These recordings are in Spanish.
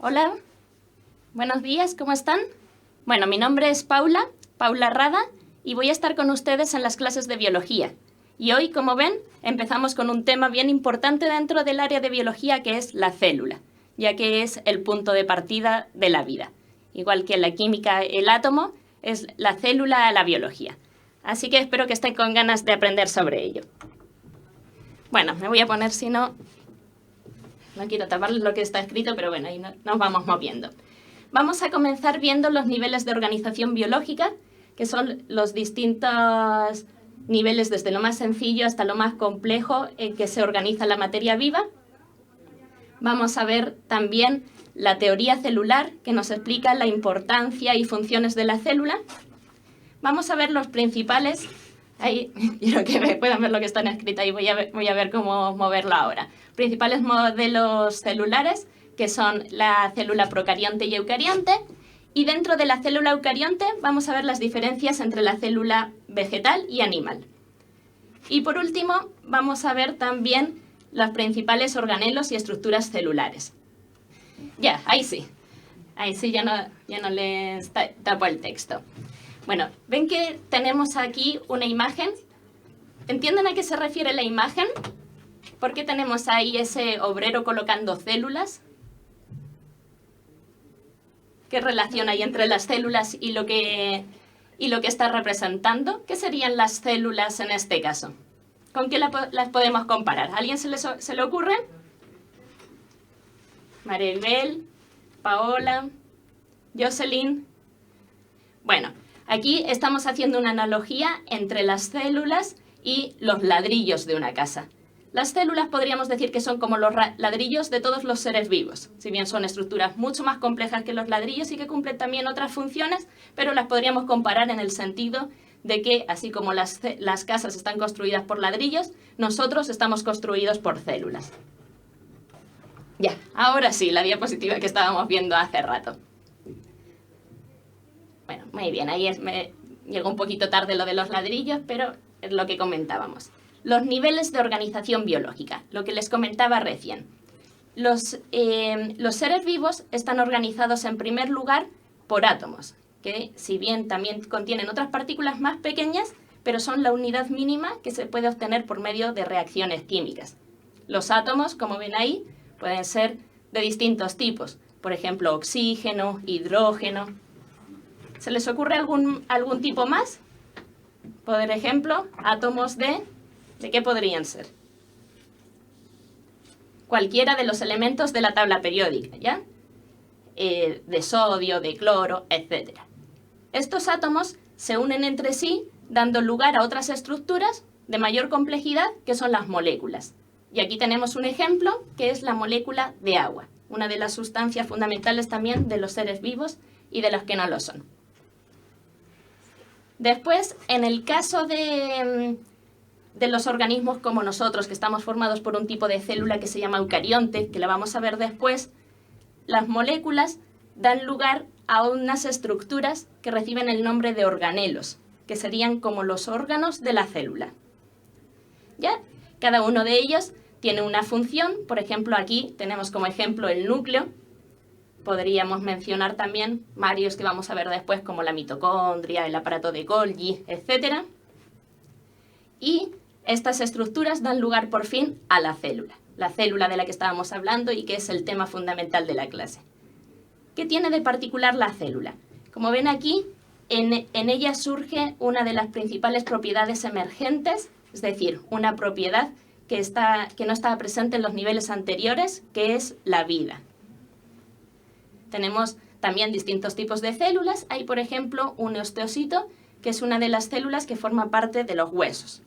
Hola, buenos días, ¿cómo están? Bueno, mi nombre es Paula Rada, y voy a estar con ustedes en las clases de biología. Y hoy, como ven, empezamos con un tema bien importante dentro del área de biología, que es la célula, ya que es el punto de partida de la vida. Igual que en la química el átomo, es la célula a la biología. Así que espero que estén con ganas de aprender sobre ello. Bueno, me voy a poner, si no quiero tapar lo que está escrito, pero bueno, ahí nos vamos moviendo. Vamos a comenzar viendo los niveles de organización biológica, que son los distintos niveles, desde lo más sencillo hasta lo más complejo en que se organiza la materia viva. Vamos a ver también la teoría celular, que nos explica la importancia y funciones de la célula. Vamos a ver los principales. Ahí, quiero que puedan ver lo que está escrito ahí, voy a ver cómo moverlo ahora. Principales modelos celulares, que son la célula procarionte y eucarionte. Y dentro de la célula eucarionte vamos a ver las diferencias entre la célula vegetal y animal. Y por último, vamos a ver también los principales organelos y estructuras celulares. Ya, ahí sí ya no les tapo el texto. Bueno, ven que tenemos aquí una imagen. ¿Entienden a qué se refiere la imagen? ¿Por qué tenemos ahí ese obrero colocando células? ¿Qué relación hay entre las células y lo que está representando? ¿Qué serían las células en este caso? ¿Con qué las podemos comparar? ¿A alguien se le ocurre? Maribel, Paola, Jocelyn. Bueno, aquí estamos haciendo una analogía entre las células y los ladrillos de una casa. Las células podríamos decir que son como los ladrillos de todos los seres vivos, si bien son estructuras mucho más complejas que los ladrillos y que cumplen también otras funciones, pero las podríamos comparar en el sentido de que, así como las casas están construidas por ladrillos, nosotros estamos construidos por células. Ya, ahora sí, la diapositiva que estábamos viendo hace rato. Bueno, muy bien, ahí me llegó un poquito tarde lo de los ladrillos, pero es lo que comentábamos. Los niveles de organización biológica, lo que les comentaba recién. Los seres vivos están organizados en primer lugar por átomos, que si bien también contienen otras partículas más pequeñas, pero son la unidad mínima que se puede obtener por medio de reacciones químicas. Los átomos, como ven ahí, pueden ser de distintos tipos, por ejemplo, oxígeno, hidrógeno. ¿Se les ocurre algún tipo más? Por ejemplo, átomos ¿de qué podrían ser? Cualquiera de los elementos de la tabla periódica, ¿ya? De sodio, de cloro, etc. Estos átomos se unen entre sí, dando lugar a otras estructuras de mayor complejidad, que son las moléculas. Y aquí tenemos un ejemplo, que es la molécula de agua, una de las sustancias fundamentales también de los seres vivos y de los que no lo son. Después, en el caso de los organismos como nosotros, que estamos formados por un tipo de célula que se llama eucarionte, que la vamos a ver después, las moléculas dan lugar a unas estructuras que reciben el nombre de organelos, que serían como los órganos de la célula. ¿Ya? Cada uno de ellos tiene una función. Por ejemplo, aquí tenemos como ejemplo el núcleo. Podríamos mencionar también varios que vamos a ver después, como la mitocondria, el aparato de Golgi, etc. Y estas estructuras dan lugar por fin a la célula de la que estábamos hablando y que es el tema fundamental de la clase. ¿Qué tiene de particular la célula? Como ven aquí, en ella surge una de las principales propiedades emergentes, es decir, una propiedad que no estaba presente en los niveles anteriores, que es la vida. Tenemos también distintos tipos de células. Hay, por ejemplo, un osteocito, que es una de las células que forma parte de los huesos.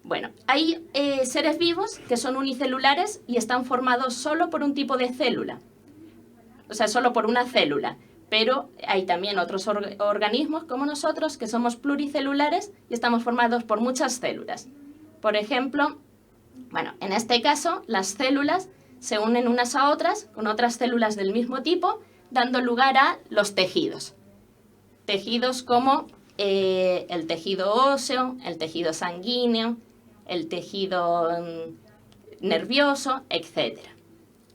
Bueno, hay seres vivos que son unicelulares y están formados solo por un tipo de célula, o sea, solo por una célula. Pero hay también otros organismos como nosotros que somos pluricelulares y estamos formados por muchas células. Por ejemplo, bueno, en este caso, las células se unen unas a otras con otras células del mismo tipo, dando lugar a los tejidos. Tejidos como el tejido óseo, el tejido sanguíneo, el tejido nervioso, etc.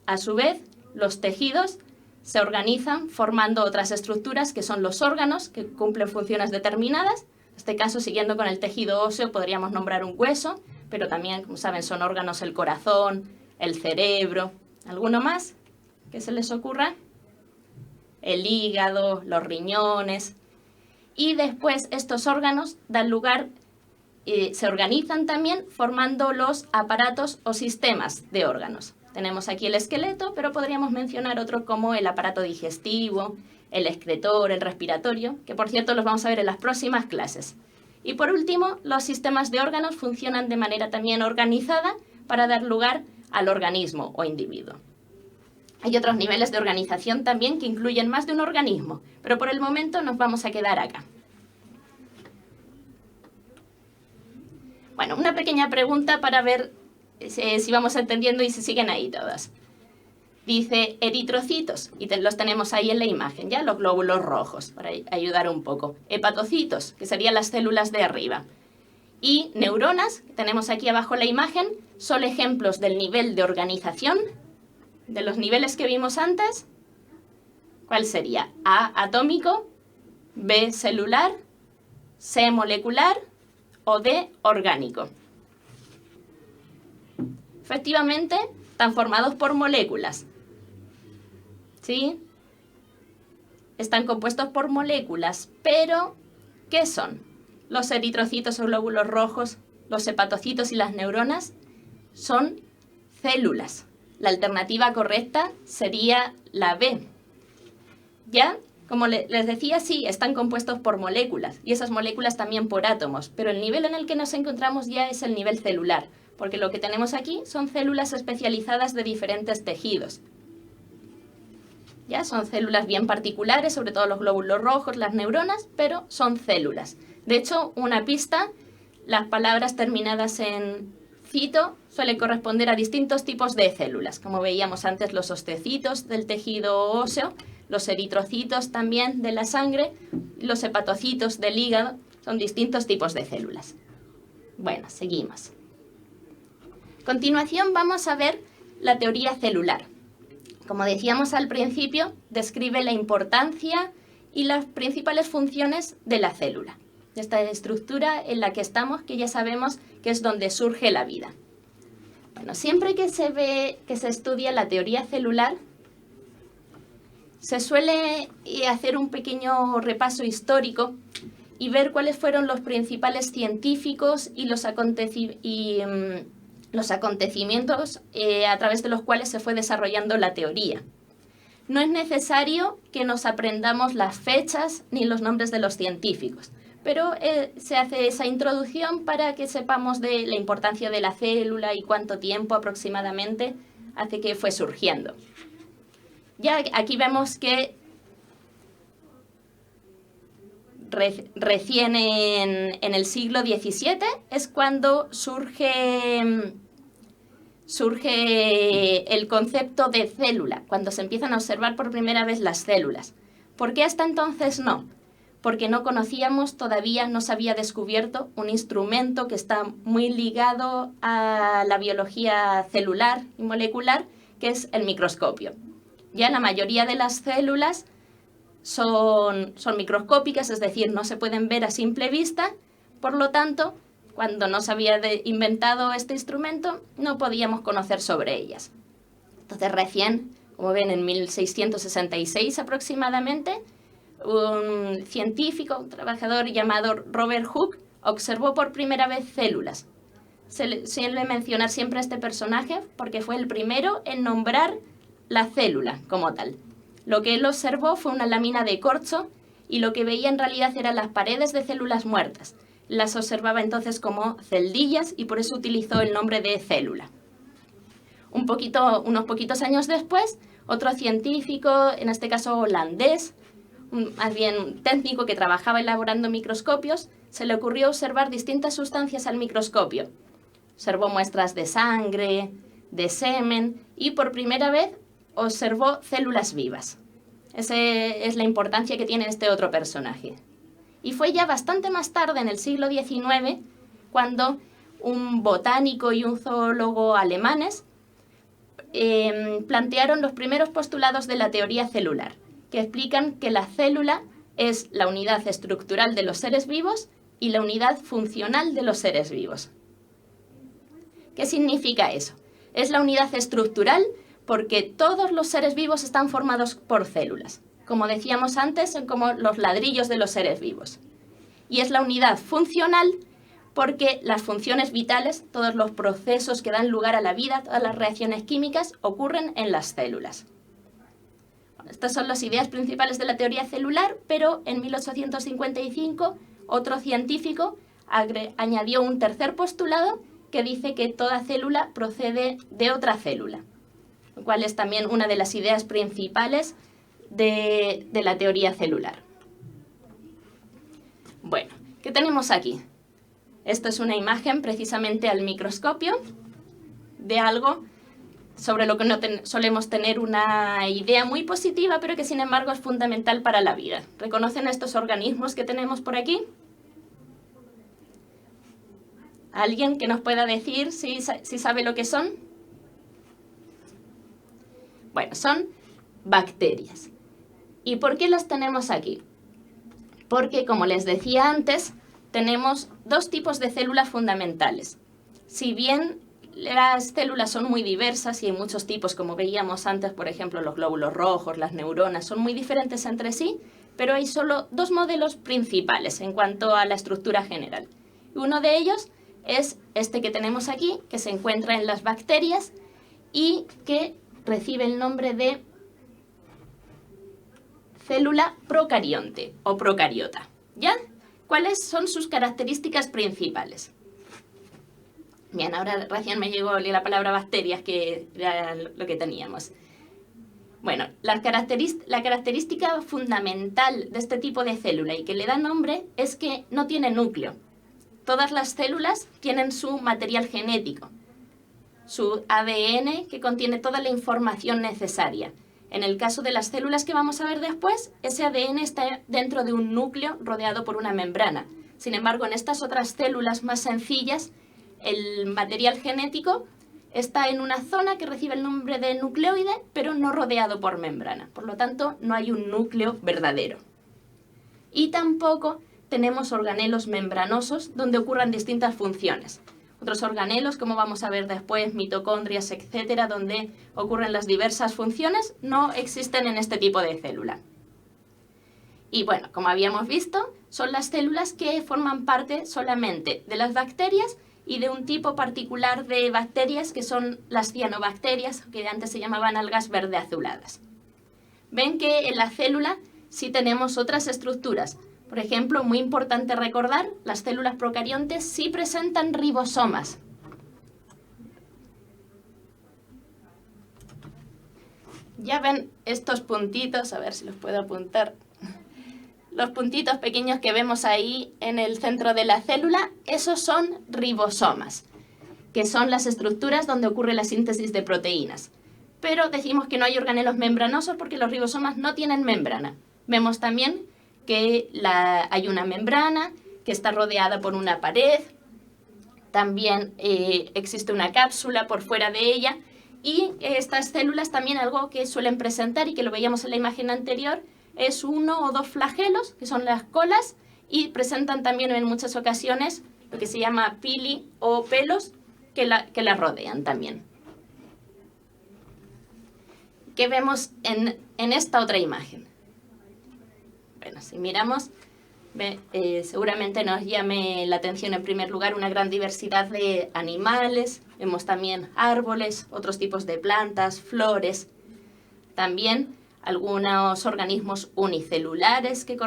A su vez, los tejidos se organizan formando otras estructuras que son los órganos, que cumplen funciones determinadas. En este caso, siguiendo con el tejido óseo, podríamos nombrar un hueso, pero también, como saben, son órganos el corazón, el cerebro. ¿Alguno más que se les ocurra? El hígado, los riñones. Y después estos órganos dan lugar, se organizan también formando los aparatos o sistemas de órganos. Tenemos aquí el esqueleto, pero podríamos mencionar otro como el aparato digestivo, el excretor, el respiratorio, que por cierto los vamos a ver en las próximas clases. Y por último, los sistemas de órganos funcionan de manera también organizada para dar lugar al organismo o individuo. Hay otros niveles de organización también que incluyen más de un organismo, pero por el momento nos vamos a quedar acá. Bueno, una pequeña pregunta para ver si vamos entendiendo y si siguen ahí todas. Dice eritrocitos, y los tenemos ahí en la imagen, ya los glóbulos rojos, para ayudar un poco. Hepatocitos, que serían las células de arriba. Y neuronas, que tenemos aquí abajo en la imagen, son ejemplos del nivel de organización, de los niveles que vimos antes. ¿Cuál sería? A, atómico, B, celular, C, molecular o D, orgánico. Efectivamente, están formados por moléculas. ¿Sí? Están compuestos por moléculas, pero ¿qué son? Los eritrocitos o glóbulos rojos, los hepatocitos y las neuronas son células. La alternativa correcta sería la B. ¿Ya? Como les decía, sí, están compuestos por moléculas, y esas moléculas también por átomos, pero el nivel en el que nos encontramos ya es el nivel celular, porque lo que tenemos aquí son células especializadas de diferentes tejidos. Ya son células bien particulares, sobre todo los glóbulos rojos, las neuronas, pero son células. De hecho, una pista, las palabras terminadas en cito suelen corresponder a distintos tipos de células, como veíamos antes los osteocitos del tejido óseo, los eritrocitos también de la sangre, los hepatocitos del hígado, son distintos tipos de células. Bueno, seguimos. A continuación vamos a ver la teoría celular. Como decíamos al principio, describe la importancia y las principales funciones de la célula, de esta estructura en la que estamos, que ya sabemos que es donde surge la vida. Bueno, siempre que se estudia la teoría celular, se suele hacer un pequeño repaso histórico y ver cuáles fueron los principales científicos y los acontecimientos a través de los cuales se fue desarrollando la teoría. No es necesario que nos aprendamos las fechas ni los nombres de los científicos, pero se hace esa introducción para que sepamos de la importancia de la célula y cuánto tiempo aproximadamente hace que fue surgiendo. Ya aquí vemos que recién en el siglo XVII es cuando surge el concepto de célula, cuando se empiezan a observar por primera vez las células. ¿Por qué hasta entonces no? Porque no conocíamos todavía, no se había descubierto un instrumento que está muy ligado a la biología celular y molecular, que es el microscopio. Ya la mayoría de las células son microscópicas, es decir, no se pueden ver a simple vista, por lo tanto, cuando no se había inventado este instrumento, no podíamos conocer sobre ellas. Entonces, recién, como ven, en 1666 aproximadamente, un científico, un trabajador llamado Robert Hooke, observó por primera vez células. Se suele mencionar siempre a este personaje porque fue el primero en nombrar la célula como tal. Lo que él observó fue una lámina de corcho y lo que veía en realidad eran las paredes de células muertas. Las observaba entonces como celdillas y por eso utilizó el nombre de célula. Unos poquitos años después, otro científico, en este caso holandés, más bien técnico que trabajaba elaborando microscopios, se le ocurrió observar distintas sustancias al microscopio. Observó muestras de sangre, de semen y por primera vez observó células vivas. Esa es la importancia que tiene este otro personaje. Y fue ya bastante más tarde, en el siglo XIX, cuando un botánico y un zoólogo alemanes plantearon los primeros postulados de la teoría celular, que explican que la célula es la unidad estructural de los seres vivos y la unidad funcional de los seres vivos. ¿Qué significa eso? Es la unidad estructural porque todos los seres vivos están formados por células. Como decíamos antes, son como los ladrillos de los seres vivos. Y es la unidad funcional porque las funciones vitales, todos los procesos que dan lugar a la vida, todas las reacciones químicas, ocurren en las células. Bueno, estas son las ideas principales de la teoría celular, pero en 1855 otro científico añadió un tercer postulado que dice que toda célula procede de otra célula, lo cual es también una de las ideas principales de la teoría celular. Bueno, ¿qué tenemos aquí? Esto es una imagen precisamente al microscopio de algo sobre lo que no solemos tener una idea muy positiva, pero que sin embargo es fundamental para la vida. ¿Reconocen estos organismos que tenemos por aquí? ¿Alguien que nos pueda decir si sabe lo que son? Bueno, son bacterias. ¿Y por qué las tenemos aquí? Porque, como les decía antes, tenemos dos tipos de células fundamentales. Si bien las células son muy diversas y hay muchos tipos, como veíamos antes, por ejemplo, los glóbulos rojos, las neuronas, son muy diferentes entre sí, pero hay solo dos modelos principales en cuanto a la estructura general. Uno de ellos es este que tenemos aquí, que se encuentra en las bacterias y que recibe el nombre de célula procarionte o procariota. ¿Ya? ¿Cuáles son sus características principales? Bien, ahora recién me llegó la palabra bacterias, que era lo que teníamos. Bueno, la característica fundamental de este tipo de célula y que le da nombre es que no tiene núcleo. Todas las células tienen su material genético, su ADN que contiene toda la información necesaria. En el caso de las células que vamos a ver después, ese ADN está dentro de un núcleo rodeado por una membrana. Sin embargo, en estas otras células más sencillas, el material genético está en una zona que recibe el nombre de nucleoide, pero no rodeado por membrana. Por lo tanto, no hay un núcleo verdadero. Y tampoco tenemos organelos membranosos donde ocurran distintas funciones. Otros organelos, como vamos a ver después, mitocondrias, etcétera, donde ocurren las diversas funciones, no existen en este tipo de célula. Y bueno, como habíamos visto, son las células que forman parte solamente de las bacterias y de un tipo particular de bacterias que son las cianobacterias, que antes se llamaban algas verde azuladas. Ven que en la célula sí tenemos otras estructuras. Por ejemplo, muy importante recordar, las células procariontes sí presentan ribosomas. Ya ven estos puntitos, a ver si los puedo apuntar. Los puntitos pequeños que vemos ahí en el centro de la célula, esos son ribosomas, que son las estructuras donde ocurre la síntesis de proteínas. Pero decimos que no hay organelos membranosos porque los ribosomas no tienen membrana. Vemos también que hay una membrana que está rodeada por una pared, también existe una cápsula por fuera de ella, y estas células también algo que suelen presentar y que lo veíamos en la imagen anterior es uno o dos flagelos, que son las colas, y presentan también en muchas ocasiones lo que se llama pili o pelos que la rodean también. ¿Qué vemos en esta otra imagen? Bueno, si miramos, seguramente nos llame la atención en primer lugar una gran diversidad de animales, vemos también árboles, otros tipos de plantas, flores, también algunos organismos unicelulares que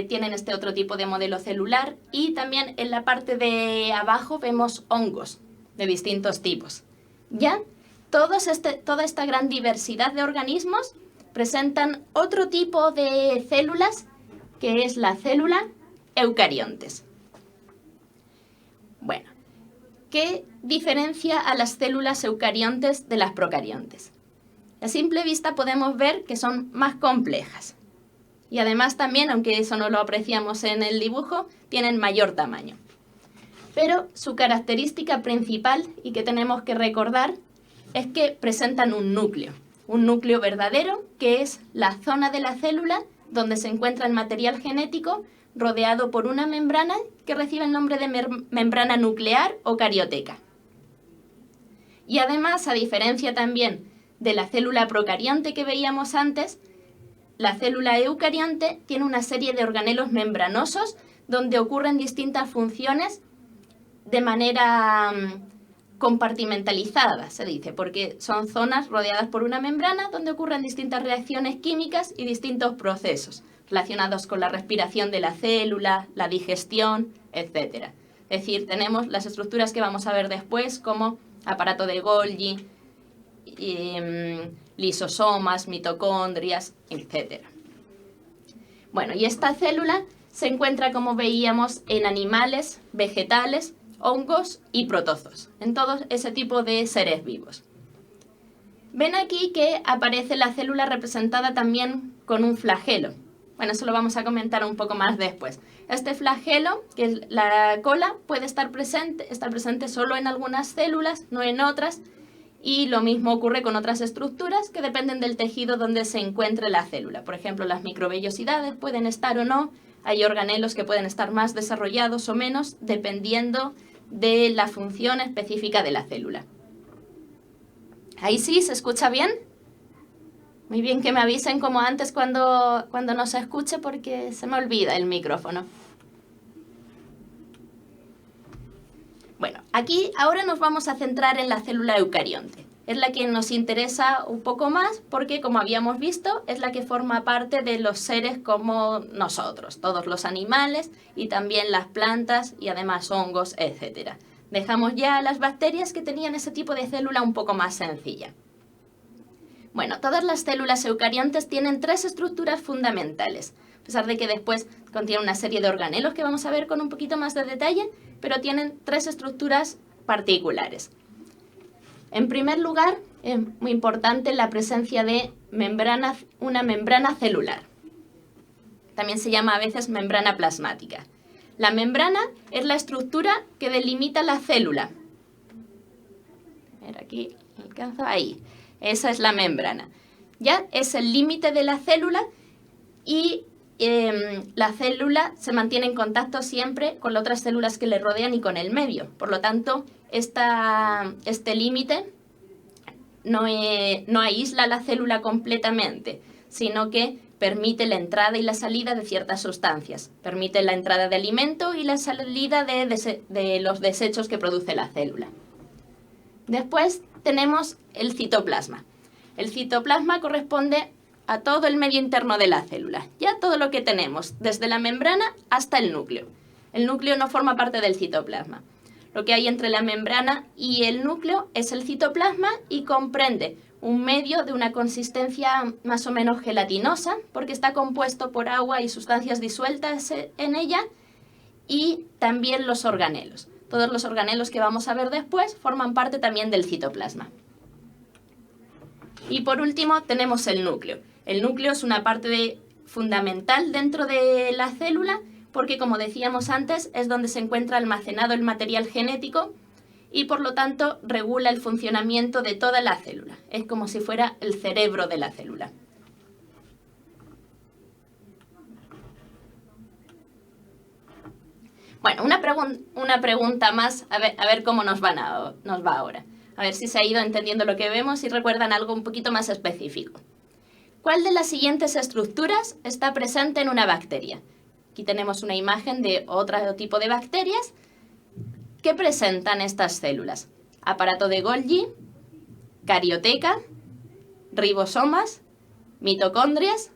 tienen este otro tipo de modelo celular, y también en la parte de abajo vemos hongos de distintos tipos. ¿Ya? Toda esta gran diversidad de organismos presentan otro tipo de células, que es la célula eucariontes. Bueno, ¿qué diferencia a las células eucariontes de las procariontes? A simple vista podemos ver que son más complejas. Y además también, aunque eso no lo apreciamos en el dibujo, tienen mayor tamaño. Pero su característica principal, y que tenemos que recordar, es que presentan un núcleo verdadero, que es la zona de la célula donde se encuentra el material genético rodeado por una membrana que recibe el nombre de membrana nuclear o carioteca. Y además, a diferencia también de la célula procarionte que veíamos antes, la célula eucarionte tiene una serie de organelos membranosos donde ocurren distintas funciones de manera compartimentalizada, se dice, porque son zonas rodeadas por una membrana donde ocurren distintas reacciones químicas y distintos procesos relacionados con la respiración de la célula, la digestión, etc. Es decir, tenemos las estructuras que vamos a ver después, como aparato de Golgi, lisosomas, mitocondrias, etc. Bueno, y esta célula se encuentra, como veíamos, en animales, vegetales, hongos y protozoos, en todo ese tipo de seres vivos. Ven aquí que aparece la célula representada también con un flagelo. Bueno, eso lo vamos a comentar un poco más después. Este flagelo, que es la cola, puede estar presente solo en algunas células, no en otras, y lo mismo ocurre con otras estructuras que dependen del tejido donde se encuentre la célula. Por ejemplo, las microvellosidades pueden estar o no, hay organelos que pueden estar más desarrollados o menos, dependiendo de la función específica de la célula. ¿Ahí sí? ¿Se escucha bien? Muy bien, que me avisen como antes cuando no se escuche, porque se me olvida el micrófono. Bueno, aquí ahora nos vamos a centrar en la célula eucarionte. Es la que nos interesa un poco más porque, como habíamos visto, es la que forma parte de los seres como nosotros, todos los animales y también las plantas y además hongos, etc. Dejamos ya las bacterias que tenían ese tipo de célula un poco más sencilla. Bueno, todas las células eucariontes tienen 3 estructuras fundamentales, a pesar de que después contienen una serie de organelos que vamos a ver con un poquito más de detalle, pero tienen 3 estructuras particulares. En primer lugar, es muy importante la presencia de una membrana celular. También se llama a veces membrana plasmática. La membrana es la estructura que delimita la célula. A ver, aquí alcanzo, ahí. Esa es la membrana. Ya es el límite de la célula y la célula se mantiene en contacto siempre con las otras células que le rodean y con el medio. Por lo tanto, este límite no aísla la célula completamente, sino que permite la entrada y la salida de ciertas sustancias. Permite la entrada de alimento y la salida de los desechos que produce la célula. Después tenemos el citoplasma. El citoplasma corresponde a todo el medio interno de la célula, ya todo lo que tenemos, desde la membrana hasta el núcleo. El núcleo no forma parte del citoplasma. Lo que hay entre la membrana y el núcleo es el citoplasma y comprende un medio de una consistencia más o menos gelatinosa, porque está compuesto por agua y sustancias disueltas en ella, y también los organelos. Todos los organelos que vamos a ver después forman parte también del citoplasma. Y por último tenemos el núcleo. El núcleo es una parte fundamental dentro de la célula porque, como decíamos antes, es donde se encuentra almacenado el material genético y, por lo tanto, regula el funcionamiento de toda la célula. Es como si fuera el cerebro de la célula. Bueno, una pregunta más, a ver cómo nos va ahora. A ver si se ha ido entendiendo lo que vemos y recuerdan algo un poquito más específico. ¿Cuál de las siguientes estructuras está presente en una bacteria? Aquí tenemos una imagen de otro tipo de bacterias que presentan estas células. Aparato de Golgi, carioteca, ribosomas, mitocondrias.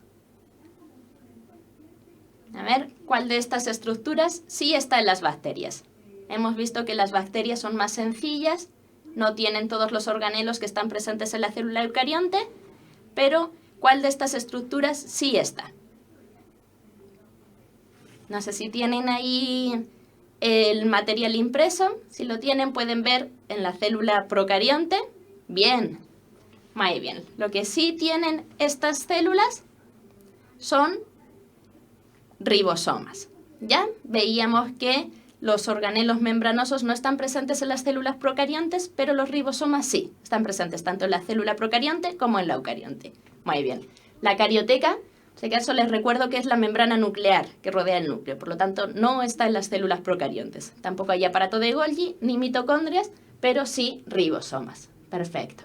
A ver, ¿cuál de estas estructuras sí está en las bacterias? Hemos visto que las bacterias son más sencillas, no tienen todos los organelos que están presentes en la célula eucarionte, pero ¿cuál de estas estructuras sí está? No sé si tienen ahí el material impreso. Si lo tienen, pueden ver en la célula procarionte. Bien, muy bien. Lo que sí tienen estas células son ribosomas. Ya veíamos que los organelos membranosos no están presentes en las células procariontes, pero los ribosomas sí, están presentes tanto en la célula procarionte como en la eucarionte. Muy bien. La carioteca, en este caso les recuerdo que es la membrana nuclear que rodea el núcleo, por lo tanto no está en las células procariontes. Tampoco hay aparato de Golgi ni mitocondrias, pero sí ribosomas. Perfecto.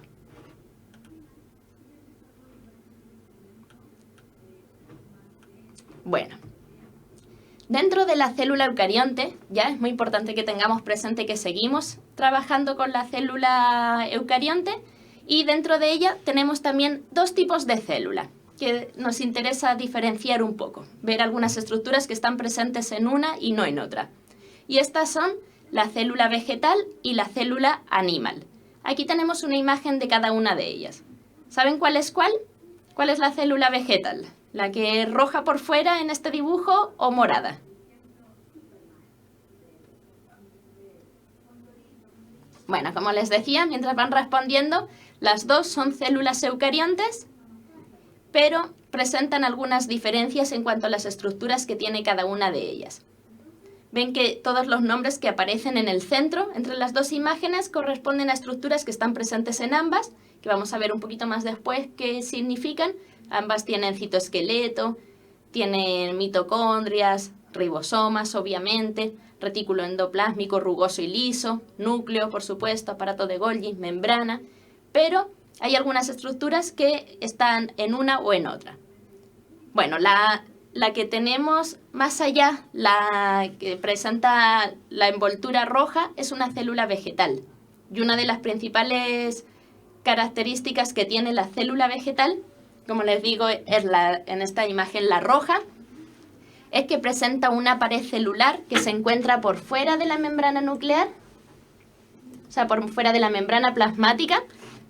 Bueno. Dentro de la célula eucarionte, ya es muy importante que tengamos presente que seguimos trabajando con la célula eucarionte y dentro de ella tenemos también dos tipos de célula que nos interesa diferenciar un poco, ver algunas estructuras que están presentes en una y no en otra. Y estas son la célula vegetal y la célula animal. Aquí tenemos una imagen de cada una de ellas. ¿Saben cuál es cuál? ¿Cuál es la célula vegetal? ¿La que es roja por fuera en este dibujo o morada? Bueno, como les decía, mientras van respondiendo, las dos son células eucariontes, pero presentan algunas diferencias en cuanto a las estructuras que tiene cada una de ellas. Ven que todos los nombres que aparecen en el centro, entre las dos imágenes, corresponden a estructuras que están presentes en ambas, que vamos a ver un poquito más después qué significan. Ambas tienen citoesqueleto, tienen mitocondrias, ribosomas, obviamente, retículo endoplásmico rugoso y liso, núcleo, por supuesto, aparato de Golgi, membrana, pero hay algunas estructuras que están en una o en otra. Bueno, la que tenemos más allá, la que presenta la envoltura roja, es una célula vegetal. Y una de las principales características que tiene la célula vegetal, como les digo, es en esta imagen la roja, es que presenta una pared celular que se encuentra por fuera de la membrana nuclear, o sea, por fuera de la membrana plasmática,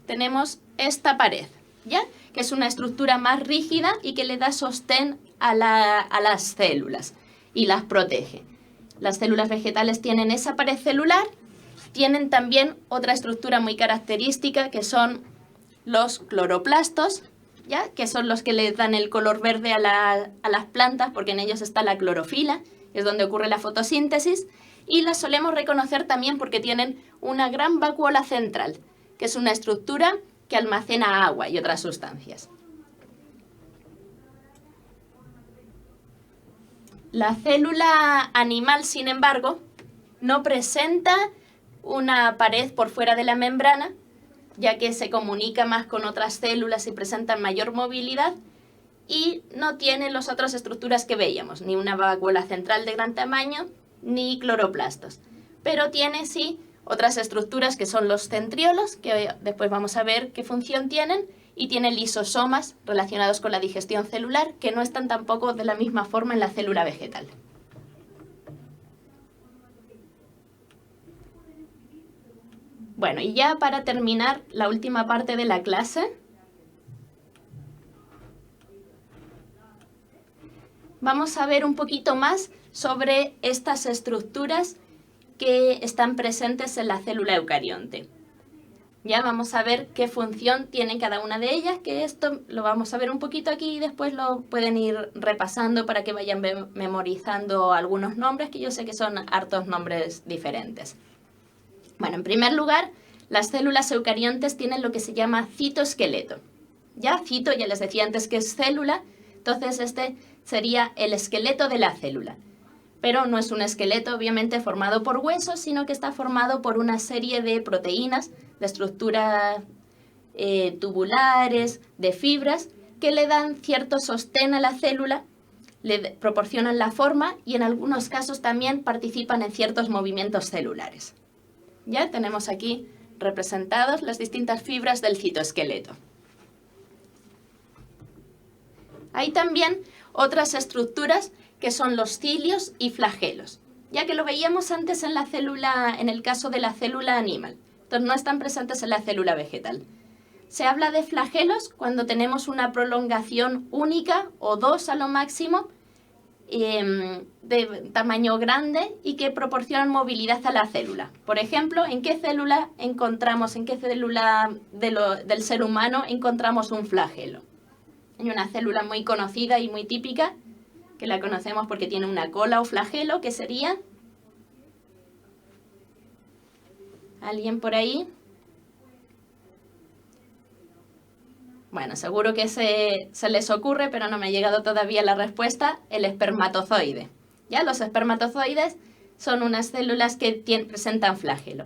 tenemos esta pared, ¿ya? Que es una estructura más rígida y que le da sostén a las células y las protege. Las células vegetales tienen esa pared celular, tienen también otra estructura muy característica que son los cloroplastos, ¿ya? Que son los que le dan el color verde a las plantas, porque en ellos está la clorofila, es donde ocurre la fotosíntesis, y las solemos reconocer también porque tienen una gran vacuola central, que es una estructura que almacena agua y otras sustancias. La célula animal, sin embargo, no presenta una pared por fuera de la membrana, ya que se comunica más con otras células y presentan mayor movilidad, y no tiene las otras estructuras que veíamos, ni una vacuola central de gran tamaño, ni cloroplastos. Pero tiene sí otras estructuras que son los centriolos, que después vamos a ver qué función tienen, y tiene lisosomas relacionados con la digestión celular, que no están tampoco de la misma forma en la célula vegetal. Bueno, y ya para terminar la última parte de la clase, vamos a ver un poquito más sobre estas estructuras que están presentes en la célula eucarionte. Ya vamos a ver qué función tiene cada una de ellas, que esto lo vamos a ver un poquito aquí y después lo pueden ir repasando para que vayan memorizando algunos nombres, que yo sé que son hartos nombres diferentes. Bueno, en primer lugar, las células eucariontes tienen lo que se llama citoesqueleto. Ya, cito, ya les decía antes que es célula, entonces este sería el esqueleto de la célula. Pero no es un esqueleto obviamente formado por huesos, sino que está formado por una serie de proteínas, de estructuras tubulares, de fibras, que le dan cierto sostén a la célula, le proporcionan la forma y en algunos casos también participan en ciertos movimientos celulares. Ya tenemos aquí representadas las distintas fibras del citoesqueleto. Hay también otras estructuras que son los cilios y flagelos, ya que lo veíamos antes en el caso de la célula animal, entonces no están presentes en la célula vegetal. Se habla de flagelos cuando tenemos una prolongación única o dos a lo máximo, de tamaño grande y que proporcionan movilidad a la célula. Por ejemplo, ¿en qué célula del ser humano encontramos un flagelo? Hay una célula muy conocida y muy típica, que la conocemos porque tiene una cola o flagelo, que sería ¿Alguien por ahí? Bueno, seguro que se les ocurre, pero no me ha llegado todavía la respuesta, el espermatozoide. ¿Ya? Los espermatozoides son unas células que presentan flagelo.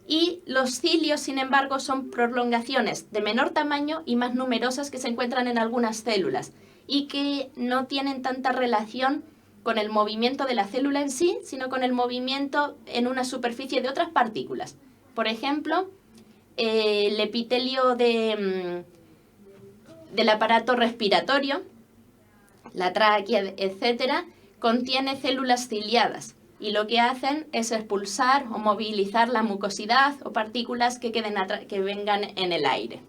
Y los cilios, sin embargo, son prolongaciones de menor tamaño y más numerosas que se encuentran en algunas células y que no tienen tanta relación con el movimiento de la célula en sí, sino con el movimiento en una superficie de otras partículas. Por ejemplo, el epitelio del aparato respiratorio, la tráquea, etcétera, contiene células ciliadas y lo que hacen es expulsar o movilizar la mucosidad o partículas que vengan en el aire.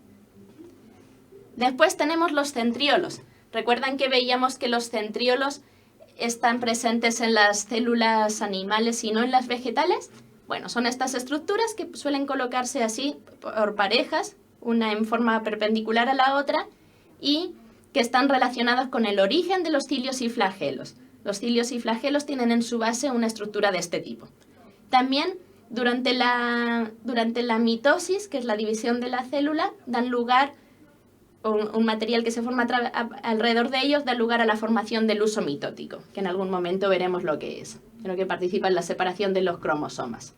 Después tenemos los centriolos. ¿Recuerdan que veíamos que los centriolos están presentes en las células animales y no en las vegetales? Bueno, son estas estructuras que suelen colocarse así por parejas, una en forma perpendicular a la otra, y que están relacionadas con el origen de los cilios y flagelos. Los cilios y flagelos tienen en su base una estructura de este tipo. También, durante la mitosis, que es la división de la célula, dan lugar, un material que se forma alrededor de ellos, da lugar a la formación del huso mitótico, que en algún momento veremos lo que es, en lo que participa en la separación de los cromosomas.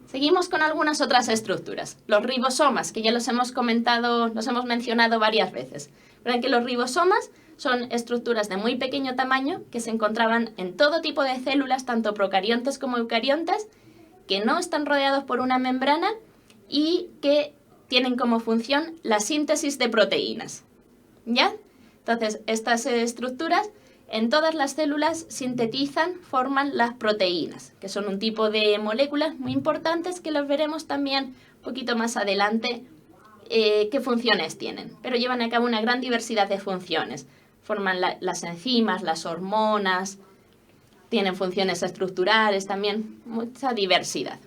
Seguimos con algunas otras estructuras. Los ribosomas, que ya los hemos mencionado varias veces. Verán que los ribosomas son estructuras de muy pequeño tamaño que se encontraban en todo tipo de células, tanto procariontes como eucariontes, que no están rodeados por una membrana y que tienen como función la síntesis de proteínas. ¿Ya? Entonces, estas estructuras en todas las células sintetizan, forman las proteínas, que son un tipo de moléculas muy importantes que las veremos también un poquito más adelante qué funciones tienen. Pero llevan a cabo una gran diversidad de funciones. Forman las enzimas, las hormonas, tienen funciones estructurales también, mucha diversidad.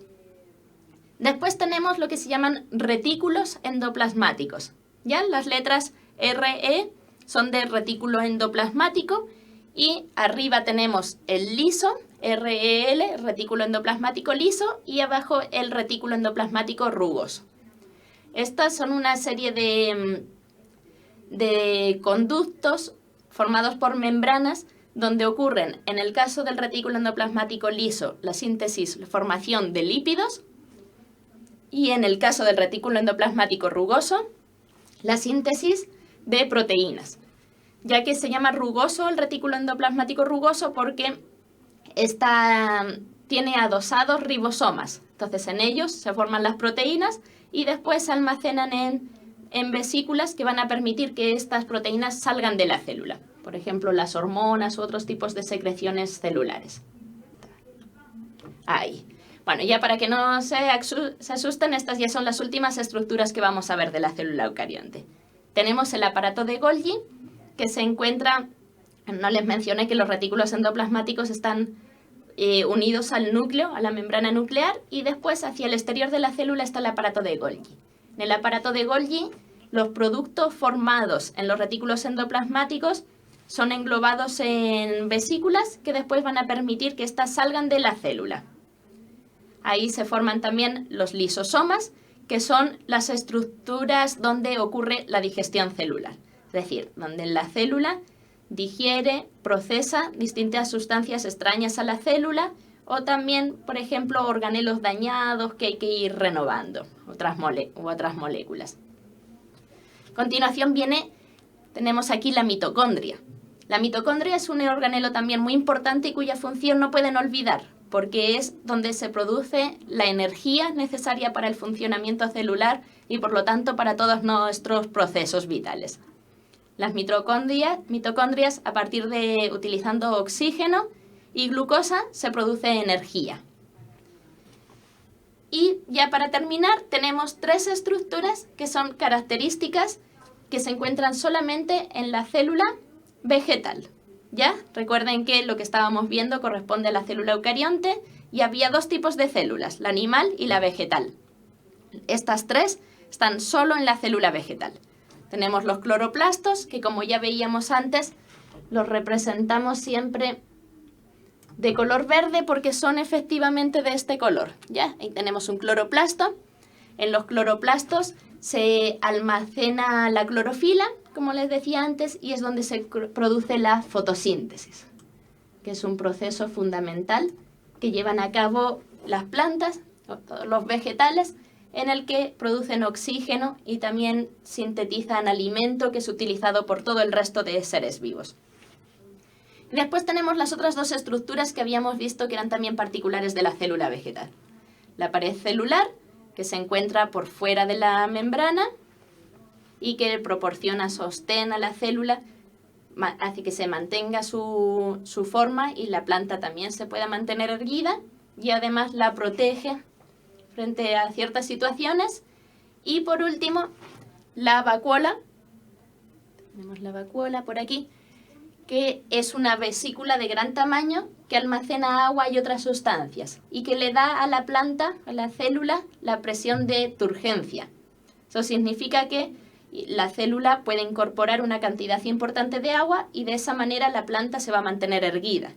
Después tenemos lo que se llaman retículos endoplasmáticos. ¿Ya? Las letras RE son de retículo endoplasmático. Y arriba tenemos el liso, REL, retículo endoplasmático liso, y abajo el retículo endoplasmático rugoso. Estas son una serie de conductos formados por membranas donde ocurren, en el caso del retículo endoplasmático liso, la síntesis, la formación de lípidos, y en el caso del retículo endoplasmático rugoso, la síntesis de proteínas. Ya que se llama rugoso el retículo endoplasmático rugoso porque tiene adosados ribosomas. Entonces en ellos se forman las proteínas y después se almacenan en vesículas que van a permitir que estas proteínas salgan de la célula. Por ejemplo, las hormonas u otros tipos de secreciones celulares. Ahí. Bueno, ya para que no se asusten, estas ya son las últimas estructuras que vamos a ver de la célula eucarionte. Tenemos el aparato de Golgi, que se encuentra, no les mencioné que los retículos endoplasmáticos están unidos al núcleo, a la membrana nuclear, y después hacia el exterior de la célula está el aparato de Golgi. En el aparato de Golgi, los productos formados en los retículos endoplasmáticos son englobados en vesículas que después van a permitir que éstas salgan de la célula. Ahí se forman también los lisosomas, que son las estructuras donde ocurre la digestión celular. Es decir, donde la célula digiere, procesa distintas sustancias extrañas a la célula o también, por ejemplo, organelos dañados que hay que ir renovando, otras moléculas. A continuación tenemos aquí la mitocondria. La mitocondria es un organelo también muy importante y cuya función no pueden olvidar, porque es donde se produce la energía necesaria para el funcionamiento celular y, por lo tanto, para todos nuestros procesos vitales. Las mitocondrias, a partir de utilizando oxígeno y glucosa, se produce energía. Y ya para terminar, tenemos 3 estructuras que son características que se encuentran solamente en la célula vegetal. ¿Ya? Recuerden que lo que estábamos viendo corresponde a la célula eucarionte y había 2 tipos de células, la animal y la vegetal. Estas 3 están solo en la célula vegetal. Tenemos los cloroplastos, que como ya veíamos antes, los representamos siempre de color verde porque son efectivamente de este color. ¿Ya? Ahí tenemos un cloroplasto. En los cloroplastos se almacena la clorofila, como les decía antes, y es donde se produce la fotosíntesis, que es un proceso fundamental que llevan a cabo las plantas, los vegetales, en el que producen oxígeno y también sintetizan alimento que es utilizado por todo el resto de seres vivos. Después tenemos las otras dos estructuras que habíamos visto que eran también particulares de la célula vegetal. La pared celular, que se encuentra por fuera de la membrana y que proporciona sostén a la célula, hace que se mantenga su forma y la planta también se pueda mantener erguida y además la protege frente a ciertas situaciones. Y por último, la vacuola. Tenemos la vacuola por aquí, que es una vesícula de gran tamaño que almacena agua y otras sustancias y que le da a la planta, a la célula, la presión de turgencia. Eso significa que la célula puede incorporar una cantidad importante de agua y de esa manera la planta se va a mantener erguida.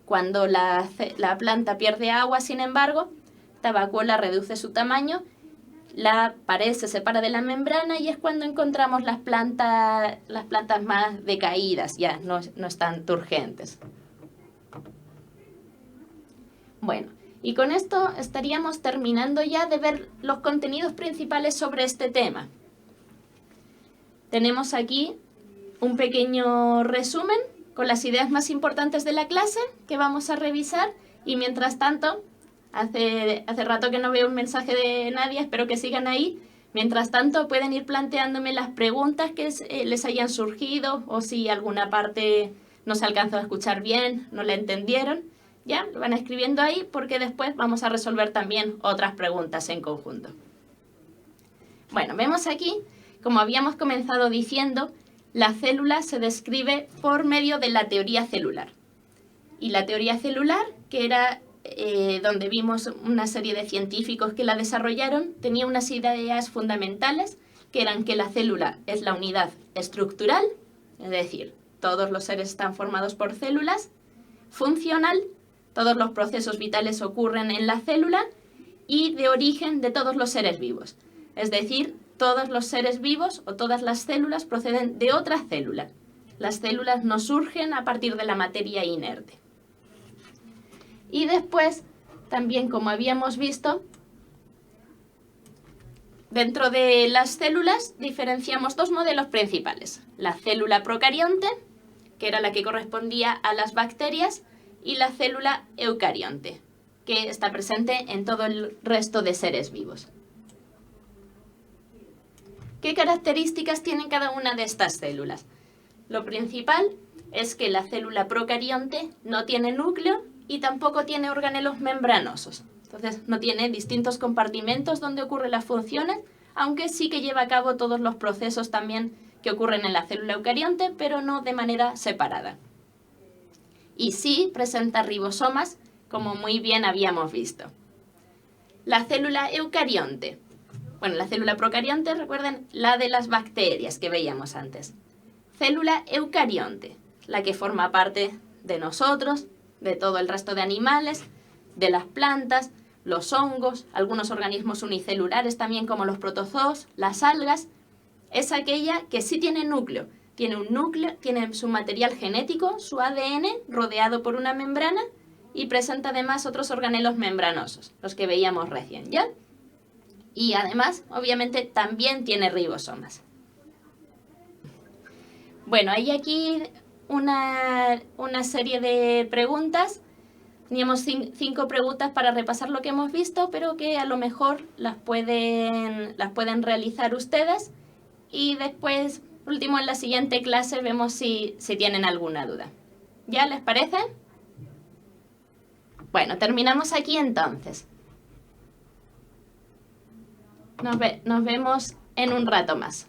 Cuando la planta pierde agua, sin embargo, esta vacuola reduce su tamaño, la pared se separa de la membrana y es cuando encontramos las plantas más decaídas, ya no están turgentes. Bueno, y con esto estaríamos terminando ya de ver los contenidos principales sobre este tema. Tenemos aquí un pequeño resumen con las ideas más importantes de la clase que vamos a revisar y mientras tanto, hace rato que no veo un mensaje de nadie, espero que sigan ahí. Mientras tanto pueden ir planteándome las preguntas que les hayan surgido o si alguna parte no se alcanzó a escuchar bien, no la entendieron. Ya, lo van escribiendo ahí porque después vamos a resolver también otras preguntas en conjunto. Bueno, vemos aquí, como habíamos comenzado diciendo, la célula se describe por medio de la teoría celular. Y la teoría celular, que era donde vimos una serie de científicos que la desarrollaron, tenía unas ideas fundamentales que eran que la célula es la unidad estructural, es decir, todos los seres están formados por células, funcional, todos los procesos vitales ocurren en la célula, y de origen de todos los seres vivos, es decir, todos los seres vivos o todas las células proceden de otra célula. Las células no surgen a partir de la materia inerte. Y después, también como habíamos visto, dentro de las células diferenciamos dos modelos principales. La célula procarionte, que era la que correspondía a las bacterias, y la célula eucarionte, que está presente en todo el resto de seres vivos. ¿Qué características tienen cada una de estas células? Lo principal es que la célula procarionte no tiene núcleo y tampoco tiene organelos membranosos. Entonces no tiene distintos compartimentos donde ocurren las funciones, aunque sí que lleva a cabo todos los procesos también que ocurren en la célula eucarionte, pero no de manera separada. Y sí presenta ribosomas, como muy bien habíamos visto. La célula eucarionte. Bueno, la célula procarionte, recuerden, la de las bacterias que veíamos antes. Célula eucarionte, la que forma parte de nosotros, de todo el resto de animales, de las plantas, los hongos, algunos organismos unicelulares también como los protozoos, las algas. Es aquella que sí tiene núcleo. Tiene un núcleo, tiene su material genético, su ADN, rodeado por una membrana y presenta además otros organelos membranosos, los que veíamos recién, ¿ya? Y además, obviamente, también tiene ribosomas. Bueno, hay aquí una serie de preguntas. Teníamos 5 preguntas para repasar lo que hemos visto, pero que a lo mejor las pueden realizar ustedes. Y después, último, en la siguiente clase vemos si tienen alguna duda. ¿Ya les parece? Bueno, terminamos aquí entonces. Nos vemos en un rato más.